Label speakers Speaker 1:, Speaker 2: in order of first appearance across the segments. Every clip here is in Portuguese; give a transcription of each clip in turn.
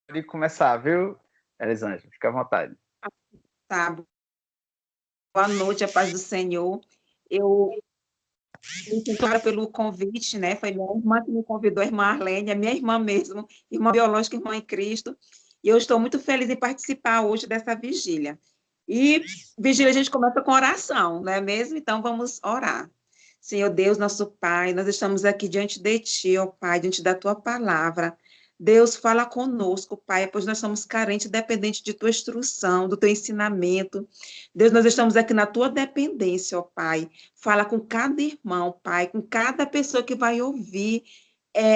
Speaker 1: Pode começar, viu, Elisângela? Fica à vontade.
Speaker 2: Tá, boa noite, a paz do Senhor. Eu Clara pelo convite, né? Foi minha irmã que me convidou, a irmã Arlene, a minha irmã mesmo, irmã biológica, irmã em Cristo. E eu estou muito feliz em participar hoje dessa vigília. E vigília a gente começa com oração, não é mesmo? Então vamos orar. Senhor Deus, nosso Pai, nós estamos aqui diante de Ti, ó Pai, diante da Tua palavra. Deus, fala conosco, Pai, pois nós somos carentes e dependentes de Tua instrução, do Teu ensinamento. Deus, nós estamos aqui na Tua dependência, ó Pai. Fala com cada irmão, Pai, com cada pessoa que vai ouvir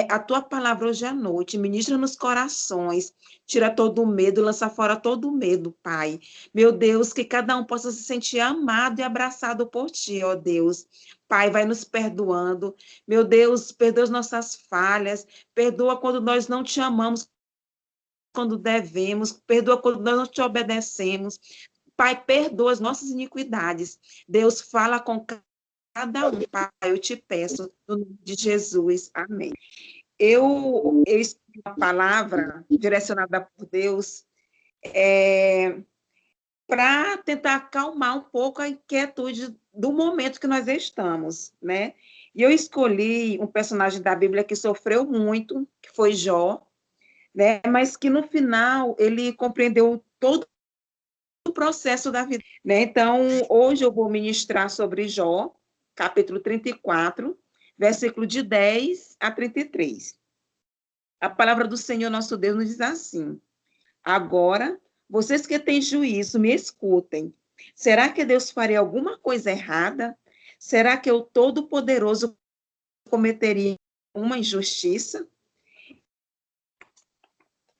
Speaker 2: a tua palavra hoje à noite. Ministra nos corações, tira todo o medo, lança fora todo o medo, Pai. Meu Deus, que cada um possa se sentir amado e abraçado por ti, ó Deus. Pai, vai nos perdoando. Meu Deus, perdoa as nossas falhas, perdoa quando nós não te amamos, quando devemos, perdoa quando nós não te obedecemos. Pai, perdoa as nossas iniquidades. Deus, fala com cada um, Pai, eu te peço, no nome de Jesus, amém. Eu escolhi uma palavra direcionada por Deus para tentar acalmar um pouco a inquietude do momento que nós estamos, né? E eu escolhi um personagem da Bíblia que sofreu muito, que foi Jó, né? Mas que no final ele compreendeu todo o processo da vida, né? Então, hoje eu vou ministrar sobre Jó, capítulo 34, versículo de 10 a 33. A palavra do Senhor nosso Deus nos diz assim: agora, vocês que têm juízo, me escutem. Será que Deus faria alguma coisa errada? Será que o Todo-Poderoso cometeria uma injustiça?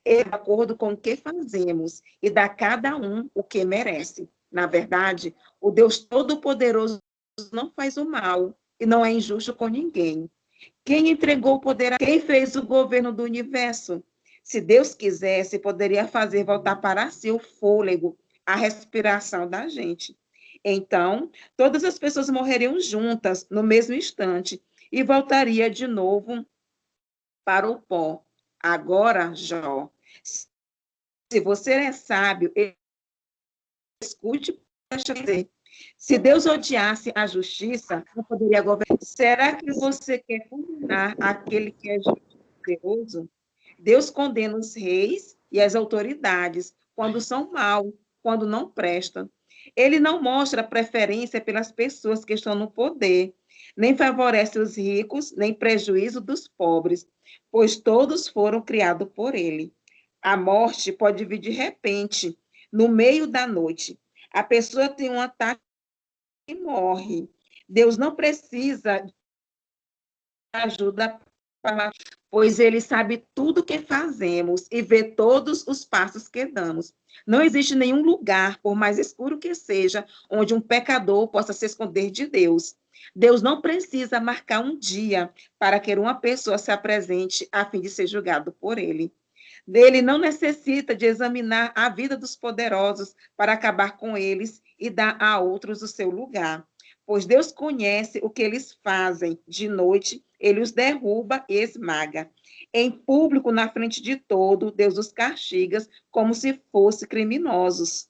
Speaker 2: É de acordo com o que fazemos e dá a cada um o que merece. Na verdade, o Deus Todo-Poderoso não faz o mal e não é injusto com ninguém. Quem entregou o poder a quem fez o governo do universo? Se Deus quisesse, poderia fazer voltar para si o fôlego, a respiração da gente. Então, todas as pessoas morreriam juntas no mesmo instante e voltaria de novo para o pó. Agora, Jó, se você é sábio, escute para dizer. Se Deus odiasse a justiça, não poderia governar. Será que você quer condenar aquele que é justo e poderoso? Deus condena os reis e as autoridades quando são maus, quando não prestam. Ele não mostra preferência pelas pessoas que estão no poder, nem favorece os ricos, nem prejuízo dos pobres, pois todos foram criados por ele. A morte pode vir de repente, no meio da noite. A pessoa tem um ataque e morre. Deus não precisa de ajuda, pois ele sabe tudo o que fazemos e vê todos os passos que damos. Não existe nenhum lugar, por mais escuro que seja, onde um pecador possa se esconder de Deus. Deus não precisa marcar um dia para que uma pessoa se apresente a fim de ser julgado por ele. Ele não necessita de examinar a vida dos poderosos para acabar com eles e dar a outros o seu lugar, pois Deus conhece o que eles fazem. De noite, ele os derruba e esmaga. Em público, na frente de todo, Deus os castiga como se fossem criminosos,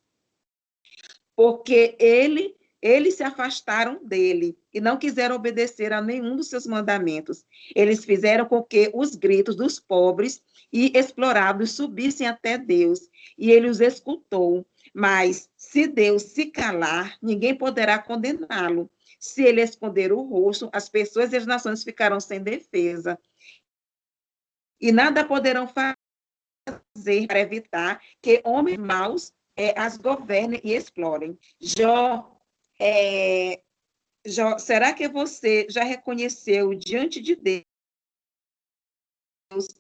Speaker 2: porque eles se afastaram dele e não quiseram obedecer a nenhum dos seus mandamentos. Eles fizeram com que os gritos dos pobres e explorados subissem até Deus, e ele os escutou. Mas se Deus se calar, ninguém poderá condená-lo. Se ele esconder o rosto, as pessoas e as nações ficarão sem defesa, e nada poderão fazer para evitar que homens maus as governem e explorem. É, Jó, será que você já reconheceu diante de Deus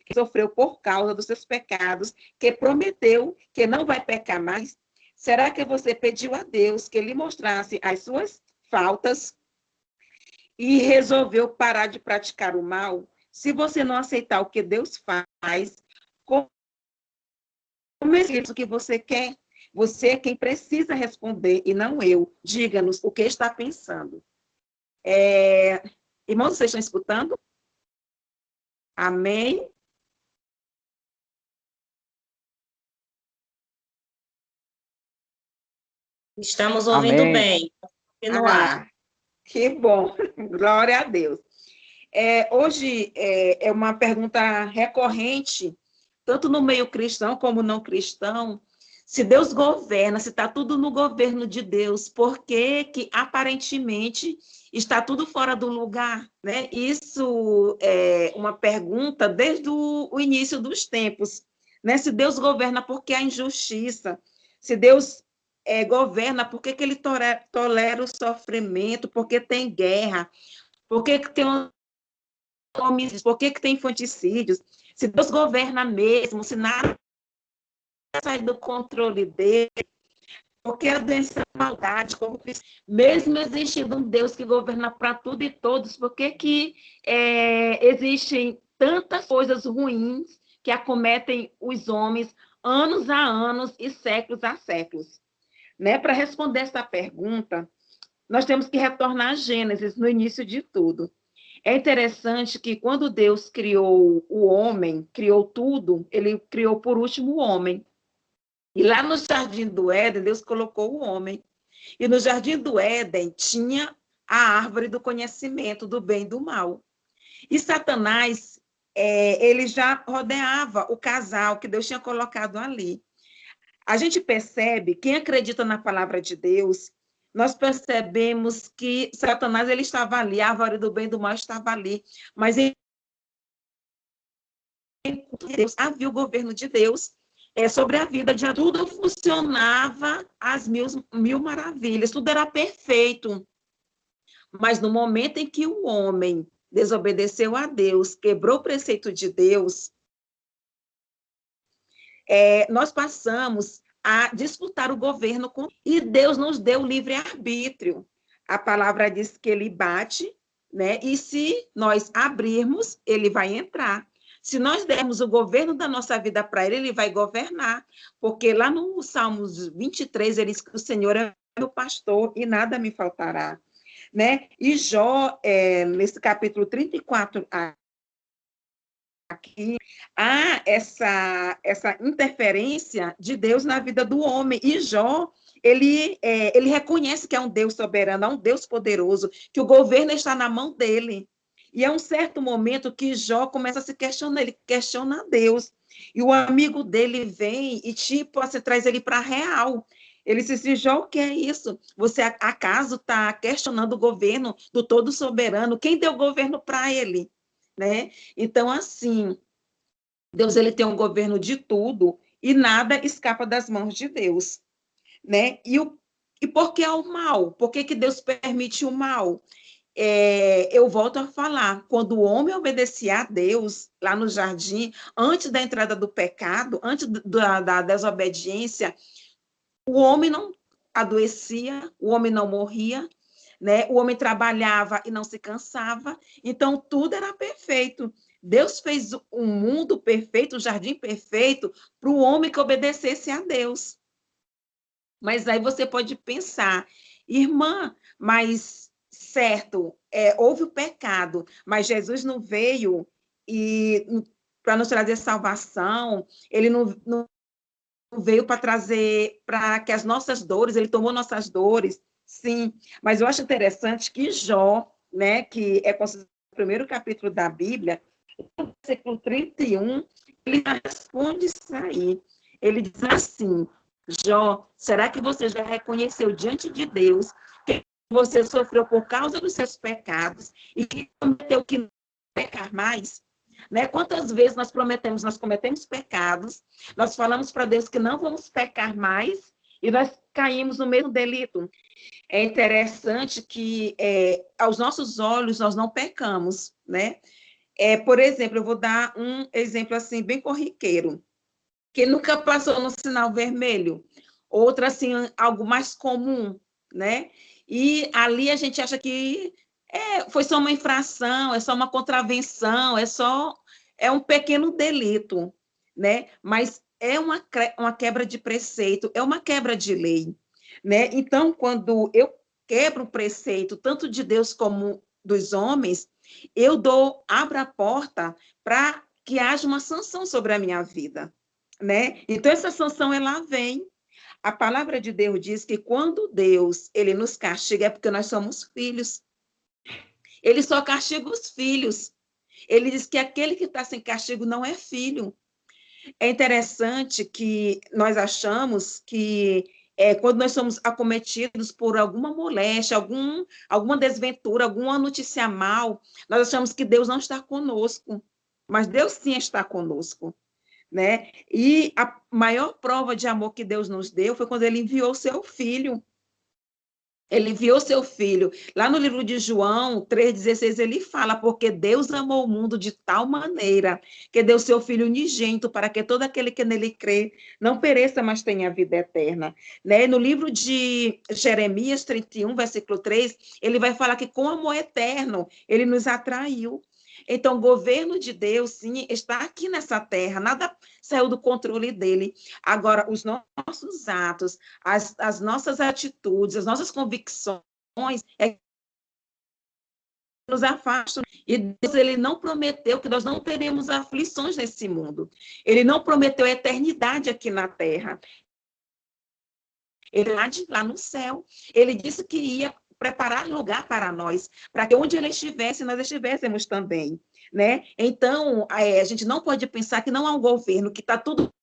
Speaker 2: que sofreu por causa dos seus pecados, que prometeu que não vai pecar mais? Será que você pediu a Deus que lhe mostrasse as suas faltas e resolveu parar de praticar o mal? Se você não aceitar o que Deus faz, como é isso que você quer? Você é quem precisa responder e não eu. Diga-nos o que está pensando. Irmãos, vocês estão escutando? Amém?
Speaker 3: Estamos ouvindo
Speaker 1: Amém.
Speaker 3: bem. Continuar.
Speaker 2: Que bom, glória a Deus. Hoje é uma pergunta recorrente, tanto no meio cristão como não cristão. Se Deus governa, se está tudo no governo de Deus, por que que aparentemente está tudo fora do lugar, né? Isso é uma pergunta desde o início dos tempos, né? Se Deus governa, por que a injustiça? Se Deus governa, por que que ele tolera o sofrimento? Por que tem guerra? Por que que tem homicídios? Por que que tem infanticídios? Se Deus governa mesmo, se nada sai do controle dele, porque a doença é maldade, corrupção, mesmo existindo um Deus que governa para tudo e todos, por que que existem tantas coisas ruins que acometem os homens anos a anos e séculos a séculos? Né? Para responder essa pergunta, nós temos que retornar a Gênesis, no início de tudo. É interessante que quando Deus criou o homem, criou tudo, ele criou por último o homem. E lá no Jardim do Éden, Deus colocou o homem. E no Jardim do Éden tinha a árvore do conhecimento do bem e do mal. E Satanás, ele já rodeava o casal que Deus tinha colocado ali. A gente percebe, quem acredita na palavra de Deus, nós percebemos que Satanás ele estava ali, a árvore do bem e do mal estava ali, mas Deus havia o governo de Deus sobre a vida de tudo funcionava às mil maravilhas, tudo era perfeito. Mas no momento em que o homem desobedeceu a Deus, quebrou o preceito de Deus, nós passamos a disputar o governo e Deus nos deu livre-arbítrio. A palavra diz que ele bate, né? E se nós abrirmos, ele vai entrar. Se nós dermos o governo da nossa vida para ele, ele vai governar. Porque lá no Salmos 23, ele diz que o Senhor é meu pastor e nada me faltará. Né? E Jó, nesse capítulo 34, aqui, há essa interferência de Deus na vida do homem. E Jó, ele reconhece que é um Deus soberano, é um Deus poderoso, que o governo está na mão dele. E é um certo momento que Jó começa a se questionar, ele questiona Deus. E o amigo dele vem e, tipo, assim, traz ele para a real. Ele disse, Jó, o que é isso? Você acaso está questionando o governo do todo soberano? Quem deu o governo para ele? Né? Então, assim, Deus ele tem um governo de tudo e nada escapa das mãos de Deus. Né? E por que é o mal? Por que que Deus permite o mal? Eu volto a falar, quando o homem obedecia a Deus, lá no jardim, antes da entrada do pecado, antes da desobediência, o homem não adoecia, o homem não morria, né? O homem trabalhava e não se cansava, então tudo era perfeito. Deus fez um mundo perfeito, um jardim perfeito, para o homem que obedecesse a Deus. Mas aí você pode pensar, irmã, mas certo, houve o pecado, mas Jesus não veio para nos trazer salvação, ele não veio para trazer, para que as nossas dores, ele tomou nossas dores, sim, mas eu acho interessante que Jó, né, que é considerado o primeiro capítulo da Bíblia, no versículo 31, ele responde isso aí, ele diz assim, Jó, será que você já reconheceu diante de Deus que você sofreu por causa dos seus pecados e que prometeu que não pecar mais? Né? Quantas vezes nós cometemos pecados, nós falamos para Deus que não vamos pecar mais e nós caímos no mesmo delito. É interessante que aos nossos olhos nós não pecamos, né? Por exemplo, eu vou dar um exemplo assim bem corriqueiro. Quem nunca passou no sinal vermelho? Outra, assim, algo mais comum, né? E ali a gente acha que foi só uma infração, é só uma contravenção, é um pequeno delito, né? Mas é uma quebra de preceito, é uma quebra de lei, né? Então, quando eu quebro o preceito, tanto de Deus como dos homens, abro a porta para que haja uma sanção sobre a minha vida, né? Então, essa sanção, ela vem. A palavra de Deus diz que quando Deus ele nos castiga é porque nós somos filhos. Ele só castiga os filhos. Ele diz que aquele que está sem castigo não é filho. É interessante que nós achamos que quando nós somos acometidos por alguma moléstia, alguma desventura, alguma notícia mal, nós achamos que Deus não está conosco. Mas Deus sim está conosco, né? E a maior prova de amor que Deus nos deu foi quando ele enviou o seu filho. Ele enviou seu filho. Lá no livro de João 3,16, ele fala, porque Deus amou o mundo de tal maneira que deu seu filho unigênito para que todo aquele que nele crê não pereça, mas tenha vida eterna. Né? No livro de Jeremias 31, versículo 3, ele vai falar que com amor eterno ele nos atraiu. Então, o governo de Deus, sim, está aqui nessa terra, nada saiu do controle dele. Agora, os nossos atos, as nossas atitudes, as nossas convicções, é que nos afastam. E Deus, ele não prometeu que nós não teremos aflições nesse mundo. Ele não prometeu a eternidade aqui na terra. Ele lá no céu. Ele disse que ia preparar lugar para nós, para que onde ele estivesse, nós estivéssemos também, né? Então, a gente não pode pensar que não há um governo, que está tudo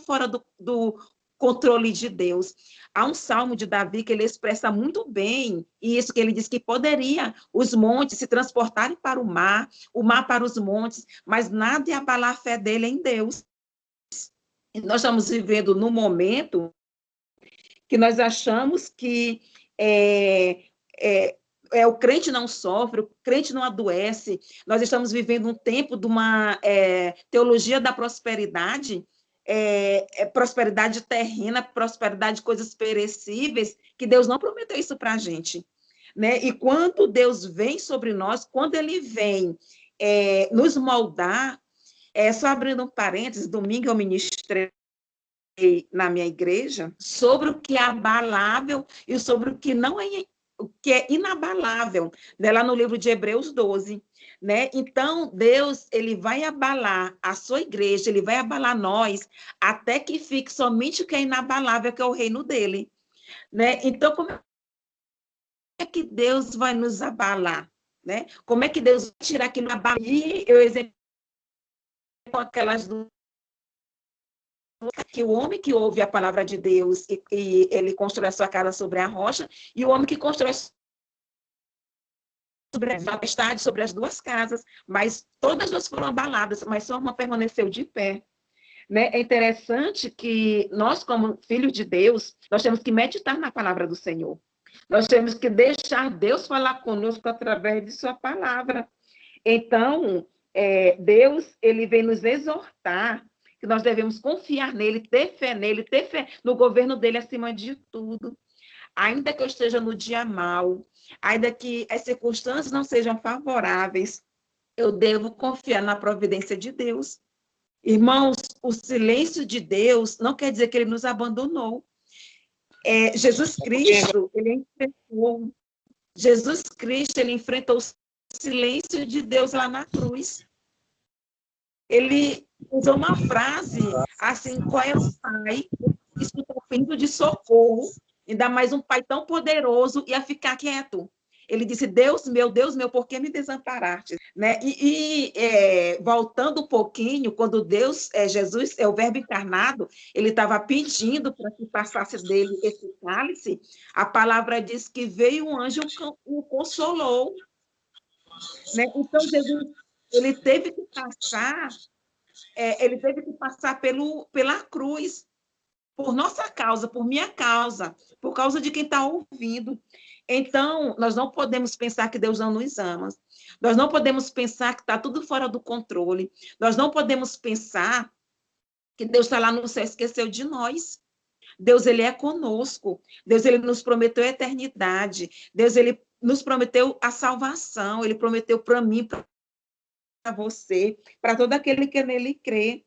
Speaker 2: fora do controle de Deus. Há um salmo de Davi que ele expressa muito bem isso, que ele diz que poderia os montes se transportarem para o mar para os montes, mas nada ia abalar a fé dele em Deus. E nós estamos vivendo num momento que nós achamos que o crente não sofre, o crente não adoece. Nós estamos vivendo um tempo de uma teologia da prosperidade, prosperidade terrena, prosperidade de coisas perecíveis, que Deus não prometeu isso para a gente. Né? E quando Deus vem sobre nós, quando ele vem nos moldar, só abrindo um parênteses, domingo eu ministrei na minha igreja sobre o que é abalável e sobre o que não é, o que é inabalável, né? Lá no livro de Hebreus 12, né? Então, Deus, ele vai abalar a sua igreja, ele vai abalar nós, até que fique somente o que é inabalável, que é o reino dele, né? Então, como é que Deus vai nos abalar, né? Como é que Deus vai tirar aquilo abala? E eu exemplo com aquelas duas, que o homem que ouve a palavra de Deus e ele constrói a sua casa sobre a rocha, e o homem que constrói sobre a tempestade, sobre as duas casas, mas todas as duas foram abaladas, mas só uma permaneceu de pé. Né? É interessante que nós, como filhos de Deus, nós temos que meditar na palavra do Senhor. Nós temos que deixar Deus falar conosco através de sua palavra. Então, Deus, ele vem nos exortar que nós devemos confiar nele, ter fé no governo dele acima de tudo. Ainda que eu esteja no dia mau, ainda que as circunstâncias não sejam favoráveis, eu devo confiar na providência de Deus. Irmãos, o silêncio de Deus não quer dizer que ele nos abandonou. Jesus Cristo, ele enfrentou o silêncio de Deus lá na cruz. Ele usou uma frase assim: qual é o pai que escuta o pedido de socorro, ainda mais um pai tão poderoso, ia ficar quieto? Ele disse: Deus meu, por que me desamparaste? Né? Voltando um pouquinho, quando Jesus é o verbo encarnado, ele estava pedindo para que passasse dele esse cálice, a palavra diz que veio um anjo e o consolou. Né? Então, Jesus, ele teve que passar pela cruz, por nossa causa, por minha causa, por causa de quem está ouvindo. Então, nós não podemos pensar que Deus não nos ama. Nós não podemos pensar que está tudo fora do controle. Nós não podemos pensar que Deus está lá no céu e esqueceu de nós. Deus, ele é conosco. Deus, ele nos prometeu a eternidade. Deus, ele nos prometeu a salvação. Ele prometeu para mim, para você, para todo aquele que nele crê.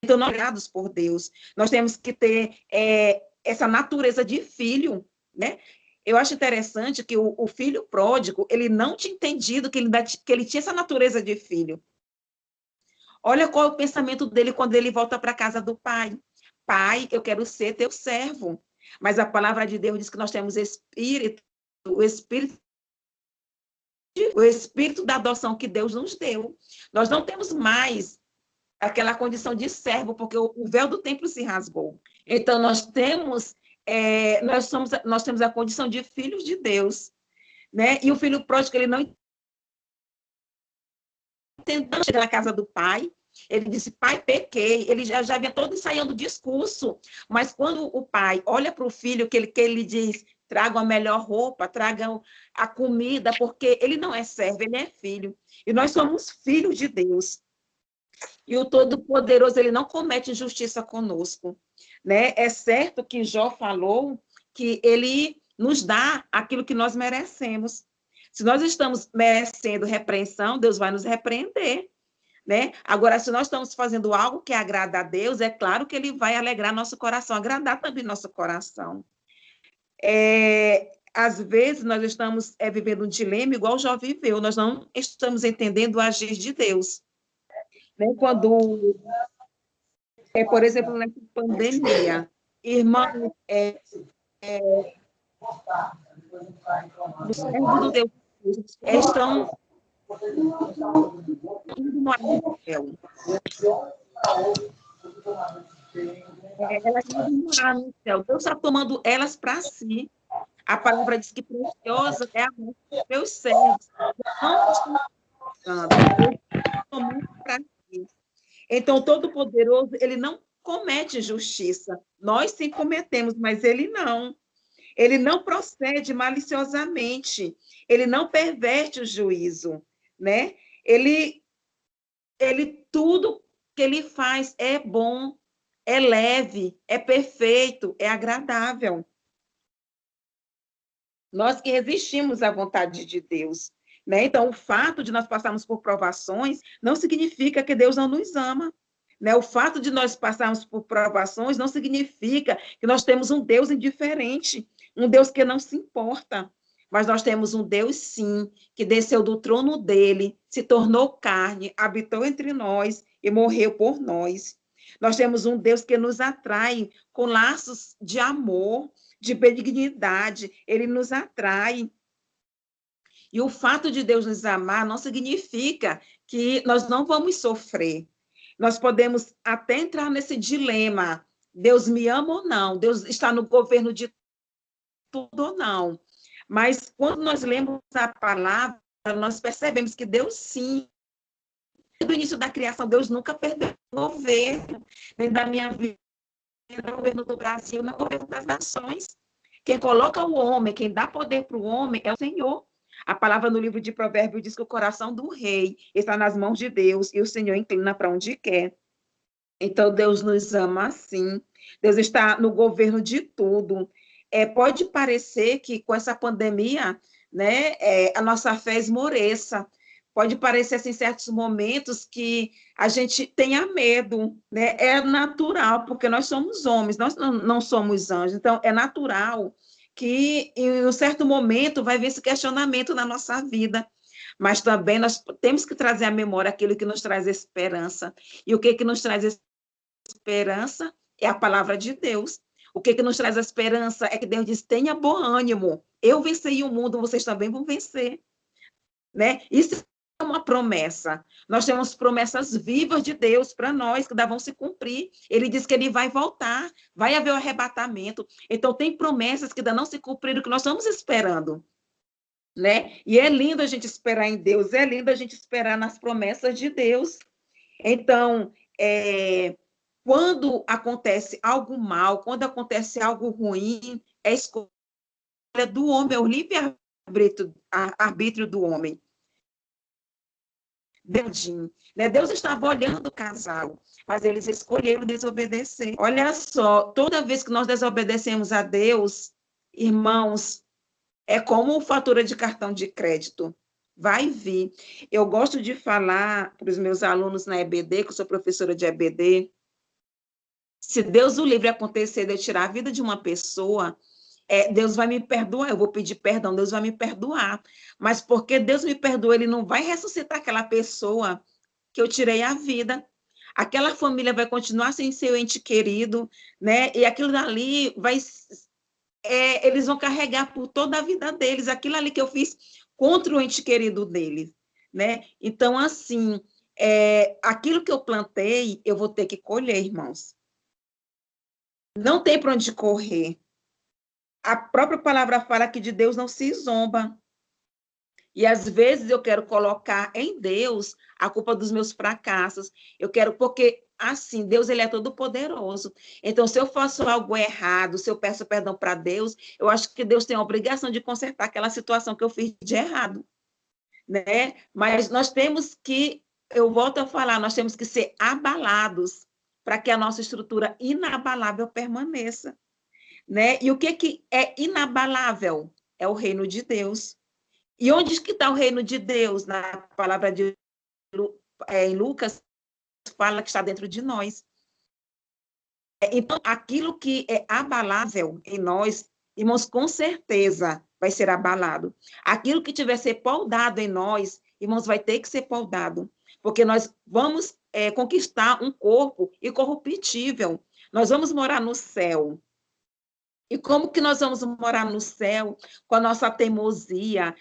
Speaker 2: Então, nós criados por Deus, nós temos que ter essa natureza de filho, né? Eu acho interessante que o filho pródigo, ele não tinha entendido que ele tinha essa natureza de filho. Olha qual é o pensamento dele quando ele volta para a casa do pai. Pai, eu quero ser teu servo. Mas a palavra de Deus diz que nós temos espírito, o espírito da adoção que Deus nos deu. Nós não temos mais aquela condição de servo, porque o véu do templo se rasgou. Então, nós temos a condição de filhos de Deus, né? E o filho pródigo, ele não tentando chegar na casa do pai, ele disse, pai, pequei. Ele já vinha todo ensaiando o discurso, mas quando o pai olha para o filho, que ele diz, tragam a melhor roupa, tragam a comida, porque ele não é servo, ele é filho. E nós somos filhos de Deus. E o Todo-Poderoso, ele não comete injustiça conosco, né? É certo que Jó falou que ele nos dá aquilo que nós merecemos. Se nós estamos merecendo repreensão, Deus vai nos repreender, né? Agora, se nós estamos fazendo algo que agrada a Deus, é claro que ele vai alegrar nosso coração, agradar também nosso coração. Às vezes, nós estamos vivendo um dilema igual Jó viveu, nós não estamos entendendo o agir de Deus. Né? Quando, por exemplo, nessa pandemia, irmãos, os servos do Deus estão indo no céu. Elas vão morar no céu. Deus está tomando elas para si. A palavra diz que preciosa é a morte dos meus servos. Não estão tomando para si. Então, Todo-Poderoso, ele não comete justiça. Nós sim cometemos, mas ele não. Ele não procede maliciosamente. Ele não perverte o juízo, né? Ele tudo que ele faz é bom, é leve, é perfeito, é agradável. Nós que resistimos à vontade de Deus, né? Então, o fato de nós passarmos por provações não significa que Deus não nos ama, né? O fato de nós passarmos por provações não significa que nós temos um Deus indiferente, um Deus que não se importa. Mas nós temos um Deus, sim, que desceu do trono dele, se tornou carne, habitou entre nós e morreu por nós. Nós temos um Deus que nos atrai com laços de amor, de benignidade, ele nos atrai. E o fato de Deus nos amar não significa que nós não vamos sofrer. Nós podemos até entrar nesse dilema, Deus me ama ou não? Deus está no governo de tudo ou não? Mas quando nós lemos a palavra, nós percebemos que Deus sim, do início da criação, Deus nunca perdeu o governo, nem da minha vida, no governo do Brasil, no governo das nações. Quem coloca o homem, quem dá poder para o homem é o Senhor. A palavra no livro de Provérbios diz que o coração do rei está nas mãos de Deus e o Senhor inclina para onde quer. Então, Deus nos ama assim. Deus está no governo de tudo. Pode parecer que com essa pandemia, né, a nossa fé esmoreça. Pode parecer, assim, em certos momentos que a gente tenha medo, né? É natural, porque nós somos homens, nós não somos anjos. Então, é natural que em um certo momento vai vir esse questionamento na nossa vida. Mas também nós temos que trazer à memória aquilo que nos traz esperança. E o que nos traz esperança é a palavra de Deus. O que nos traz a esperança é que Deus diz, tenha bom ânimo. Eu venci o mundo, vocês também vão vencer. Né? Isso é uma promessa. Nós temos promessas vivas de Deus para nós, que vão se cumprir. Ele diz que ele vai voltar, vai haver o arrebatamento. Então, tem promessas que ainda não se cumpriram, que nós estamos esperando. Né? E é lindo a gente esperar em Deus, é lindo a gente esperar nas promessas de Deus. Então, quando acontece algo mal, quando acontece algo ruim, é a escolha do homem, é o livre-arbítrio do homem. Deus estava olhando o casal, mas eles escolheram desobedecer. Olha só, toda vez que nós desobedecemos a Deus, irmãos, é como fatura de cartão de crédito. Vai vir. Eu gosto de falar para os meus alunos na EBD, que eu sou professora de EBD, se Deus o livre acontecer de eu tirar a vida de uma pessoa, Deus vai me perdoar, eu vou pedir perdão, Deus vai me perdoar. Mas porque Deus me perdoa, ele não vai ressuscitar aquela pessoa que eu tirei a vida. aquela família vai continuar sem seu ente querido, né? E aquilo dali eles vão carregar por toda a vida deles, aquilo ali que eu fiz contra o ente querido deles, né? Então, assim, aquilo que eu plantei, eu vou ter que colher, irmãos. Não tem para onde correr. A própria palavra fala que de Deus não se zomba. E às vezes eu quero colocar em Deus a culpa dos meus fracassos. Eu quero, porque assim, Deus ele é todo poderoso. Então, se eu faço algo errado, se eu peço perdão para Deus, eu acho que Deus tem a obrigação de consertar aquela situação que eu fiz de errado, né? Mas nós temos que, eu volto a falar, nós temos que ser abalados para que a nossa estrutura inabalável permaneça, né? E o que é inabalável? É o reino de Deus. E onde que está o reino de Deus? Na palavra de em Lucas, fala que está dentro de nós. Então, aquilo que é abalável em nós, irmãos, com certeza vai ser abalado. Aquilo que tiver ser poldado em nós, irmãos, vai ter que ser poldado. Porque nós vamos conquistar um corpo incorruptível. Nós vamos morar no céu. E como que nós vamos morar no céu com a nossa teimosia,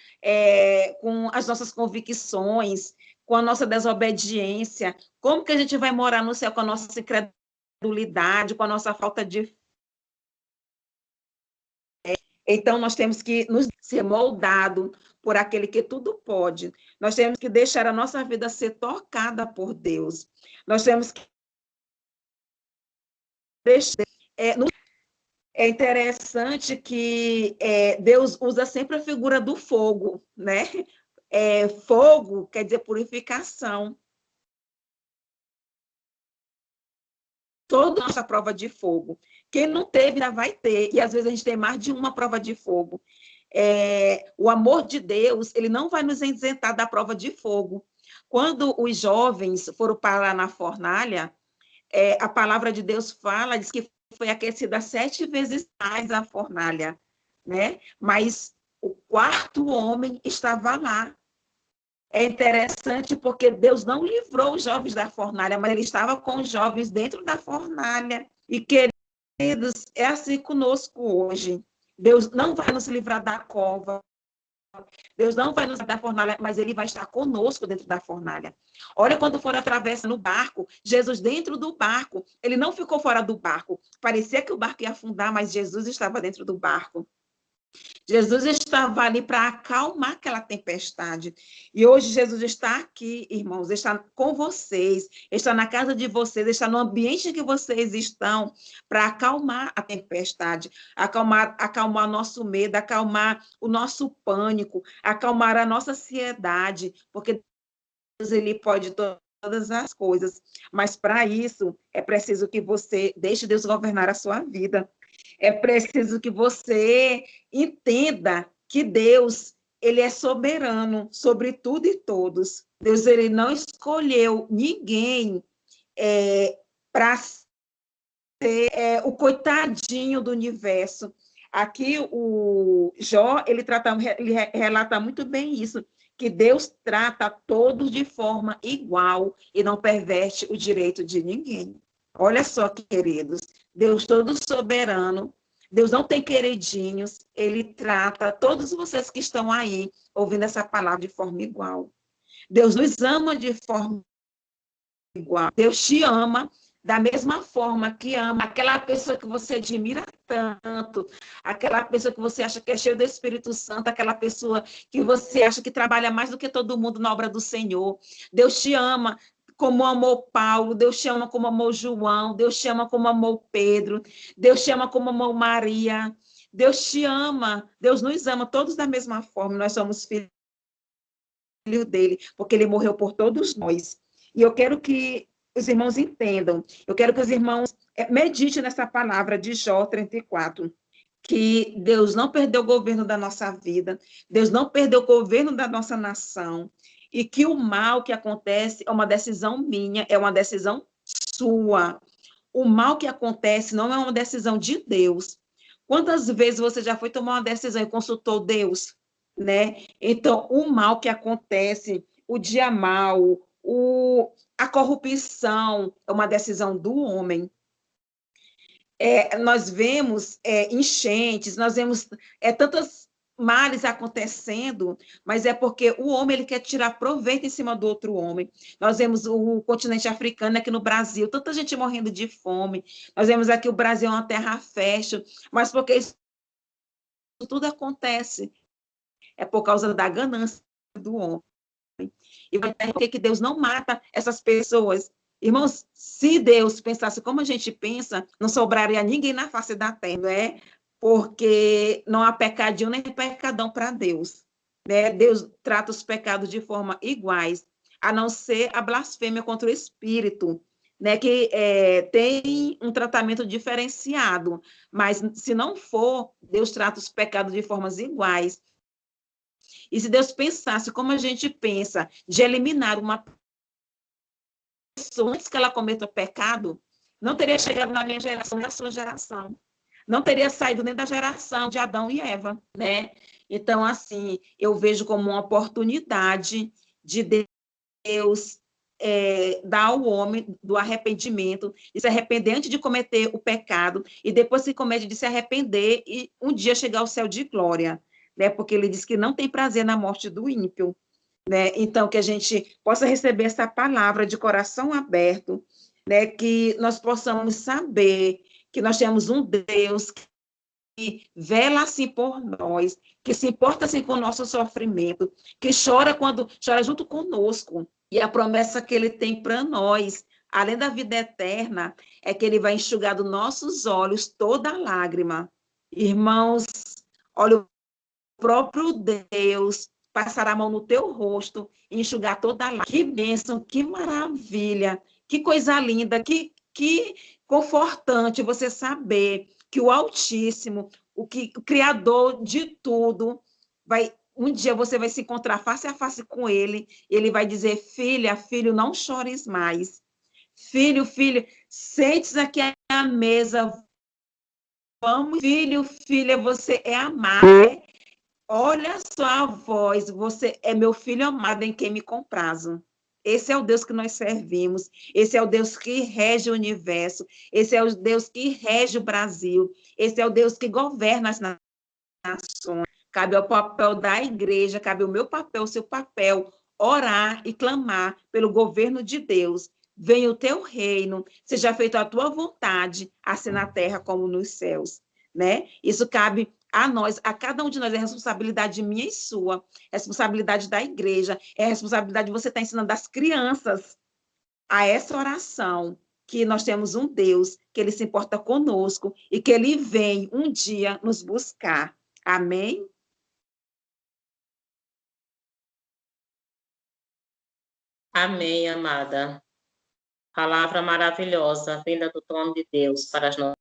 Speaker 2: com as nossas convicções, com a nossa desobediência? Como que a gente vai morar no céu com a nossa incredulidade, com a nossa falta de fé? Então, nós temos que nos ser moldado por aquele que tudo pode. Nós temos que deixar a nossa vida ser tocada por Deus. Nós temos que deixar... É interessante que Deus usa sempre a figura do fogo, né? Fogo quer dizer purificação. Toda nossa prova de fogo. Quem não teve, ainda vai ter. E às vezes a gente tem mais de uma prova de fogo. O amor de Deus, ele não vai nos isentar da prova de fogo. Quando os jovens foram parar na fornalha, a palavra de Deus fala, diz que foi aquecida 7 vezes mais a fornalha, né? Mas o quarto homem estava lá. É interessante porque Deus não livrou os jovens da fornalha, mas ele estava com os jovens dentro da fornalha. E, queridos, é assim conosco hoje. Deus não vai nos livrar da cova, Deus não vai nos dar fornalha, mas ele vai estar conosco dentro da fornalha. Olha quando for atravessa no barco, Jesus dentro do barco, ele não ficou fora do barco. Parecia que o barco ia afundar, mas Jesus estava dentro do barco. Jesus estava ali para acalmar aquela tempestade. E hoje Jesus está aqui, irmãos, está com vocês, está na casa de vocês, está no ambiente que vocês estão para acalmar a tempestade, acalmar nosso medo, acalmar o nosso pânico, acalmar a nossa ansiedade, porque Deus ele pode todas as coisas, mas para isso é preciso que você deixe Deus governar a sua vida. É preciso que você entenda que Deus, ele é soberano sobre tudo e todos. Deus, ele não escolheu ninguém para ser o coitadinho do universo. Aqui o Jó, ele relata muito bem isso, que Deus trata todos de forma igual e não perverte o direito de ninguém. Olha só, queridos, Deus todo soberano, Deus não tem queridinhos, ele trata todos vocês que estão aí ouvindo essa palavra de forma igual. Deus nos ama de forma igual. Deus te ama da mesma forma que ama aquela pessoa que você admira tanto, aquela pessoa que você acha que é cheia do Espírito Santo, aquela pessoa que você acha que trabalha mais do que todo mundo na obra do Senhor. Deus te ama como amou Paulo, Deus te ama como amou João, Deus te ama como amou Pedro, Deus te ama como amou Maria. Deus te ama, Deus nos ama todos da mesma forma, nós somos filhos dele, porque ele morreu por todos nós. E eu quero que os irmãos entendam, eu quero que os irmãos meditem nessa palavra de Jó 34, que Deus não perdeu o governo da nossa vida, Deus não perdeu o governo da nossa nação, e que o mal que acontece é uma decisão minha, é uma decisão sua. O mal que acontece não é uma decisão de Deus. Quantas vezes você já foi tomar uma decisão e consultou Deus, né? Então, o mal que acontece, o dia mau, a corrupção é uma decisão do homem. Nós vemos enchentes, nós vemos tantas males acontecendo, mas é porque o homem ele quer tirar proveito em cima do outro homem. Nós vemos o continente africano aqui no Brasil, tanta gente morrendo de fome. Nós vemos aqui o Brasil é uma terra fértil, mas porque isso tudo acontece é por causa da ganância do homem. E vai ter que Deus não mata essas pessoas. Irmãos, se Deus pensasse como a gente pensa, não sobraria ninguém na face da terra, não é? Porque não há pecadinho nem pecadão para Deus. Né? Deus trata os pecados de forma iguais, a não ser a blasfêmia contra o Espírito, né? Que tem um tratamento diferenciado, mas se não for, Deus trata os pecados de formas iguais. E se Deus pensasse como a gente pensa, de eliminar uma pessoa antes que ela cometa o pecado, não teria chegado na minha geração, na sua geração. Não teria saído nem da geração de Adão e Eva, né? Então, assim, eu vejo como uma oportunidade de Deus dar ao homem do arrependimento, de se arrepender antes de cometer o pecado, e depois se comete de se arrepender e um dia chegar ao céu de glória, né? Porque ele diz que não tem prazer na morte do ímpio, né? Então, que a gente possa receber essa palavra de coração aberto, né? Que nós possamos saber que nós temos um Deus que vela assim por nós, que se importa assim com o nosso sofrimento, que chora junto conosco. E a promessa que ele tem para nós, além da vida eterna, é que ele vai enxugar dos nossos olhos toda lágrima. Irmãos, olha, o próprio Deus passar a mão no teu rosto e enxugar toda a lágrima. Que bênção, que maravilha, que coisa linda, que confortante você saber que o Altíssimo, o Criador de tudo, um dia você vai se encontrar face a face com ele, e ele vai dizer, filha, filho, não chores mais. Filho, sente-se aqui à mesa, vamos, filho, filha, você é amado. Olha só a voz, você é meu filho amado em quem me comprazo. Esse é o Deus que nós servimos, esse é o Deus que rege o universo, esse é o Deus que rege o Brasil, esse é o Deus que governa as nações. Cabe ao papel da igreja, cabe o meu papel, o seu papel, orar e clamar pelo governo de Deus. Venha o teu reino, seja feita a tua vontade, assim na terra como nos céus, né? Isso cabe a nós, a cada um de nós, é responsabilidade minha e sua, é responsabilidade da igreja, é responsabilidade de você estar ensinando as crianças a essa oração, que nós temos um Deus, que ele se importa conosco e que ele vem um dia nos buscar. Amém?
Speaker 3: Amém, amada. Palavra maravilhosa, vinda do trono de Deus para as nossas